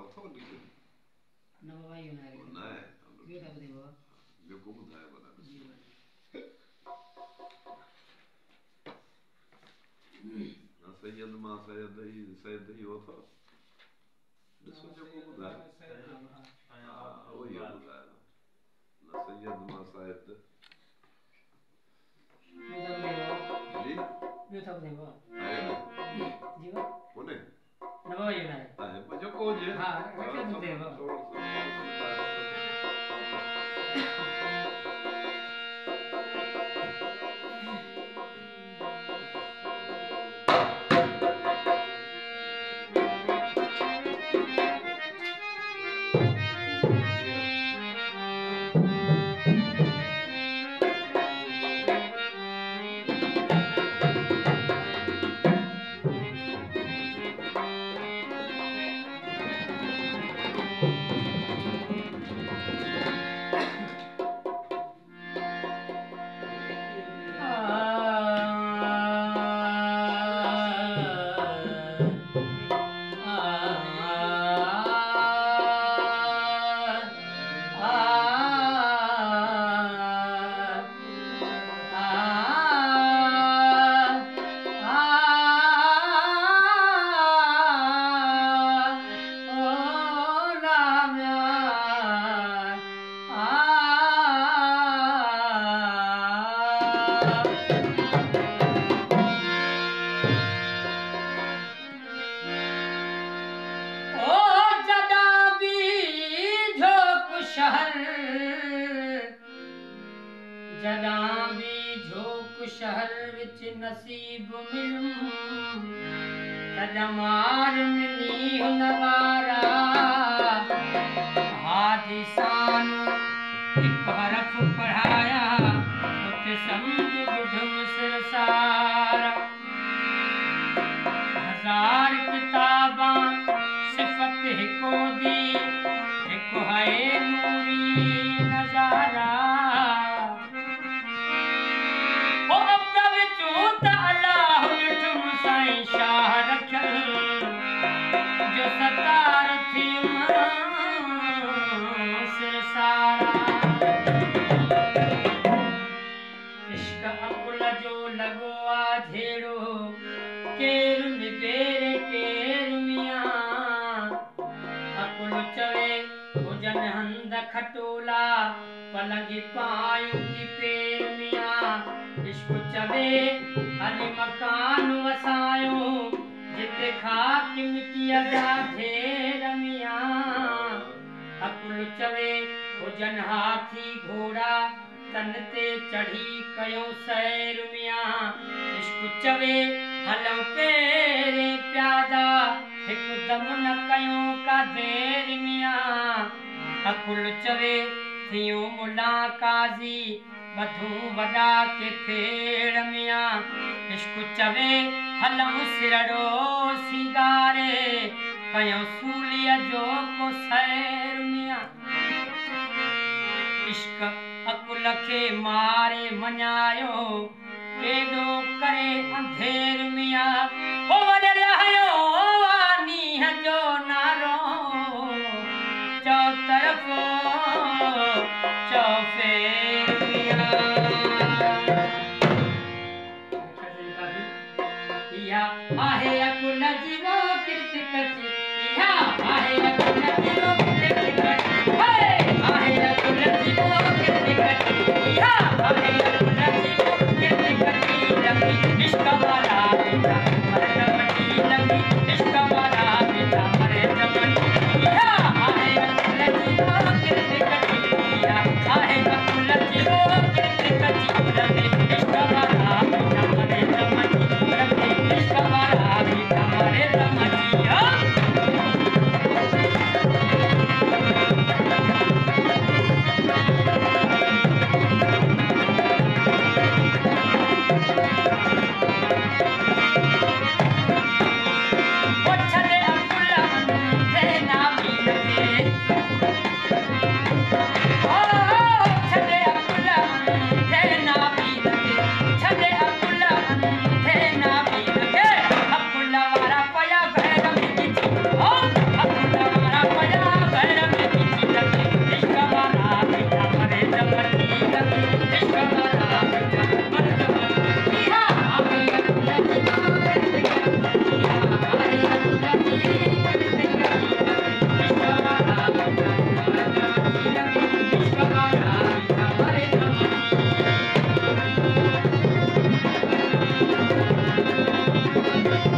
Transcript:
वठो निकिर न बाबा इहो न आहे न आहे ॿियो था ॿुधायो बाबा जेको ॿुधाए भला सैयद मां सैयद ई वठो ॾिसो जेको ॿुधाए उहो ई ॿुधाए न सैयद मां सैयद जी ॿियो था ॿुधायो बाबा आहे न जी बाबा कोन्हे न बाबा इहो न आहे जेको हुजे हा रखे ॿुधायो बाबा जॾां बि झोक शहर विच नसीब मिलूं तॾां मार मिली हुन वारा हादिसान हिकु हरफ पढ़ाया उते सम्झ ॿुधम सिरसार हज़ार किताबां सिफ़त हिको दी हिकु है नूरी नज़ारा जो सतार थी सिरसारा इश्क अकुल जो लॻो आ झेड़ो केर निबेरे केर मियां अकुल चवे हुजनि हंध खटोला पलंगी पायूं की पेर मियां इश्क चवे हली मकान वसायूं जिते खाक मिटीअ जा ढेर मियां अकुल चवे हुजनि हाथी घोड़ा तन ते चढ़ी कयूं सैर मियां इश्क चवे हलूं पेरे प्यादा हिकु दम न कयूं का देर मियां अकुल चवे थियूं मुला काज़ी बधूं वॾा के फेड़ मियां इश्क चवे हलूं सिरड़ो सिंगारे कयूं सूलीअ जो को सैर मियां इश्क अकुल खे मारे मञायो केॾो करे अंधेर मियां हो वॾे रहियो नीह जो नारो चौ तरफ़ो चौ फेर मियां इहा आहे अकुल जी वो किरकची इहा आहे अकुल जी वो किरकची आहे अकुल जी वो किरकची इहा आहे अकुल जी वो किरकची लंबी इश्क वाला बेटा मरे दमनी लंबी इश्क वाला बेटा मरे दमनी इहा आहे अकुल जी वो किरकची इहा आहे अकुल जी वो किरकची लंबी इश्क वाला बेटा मरे दमनी इश्क वाला बेटा मरे दमनी Yeah.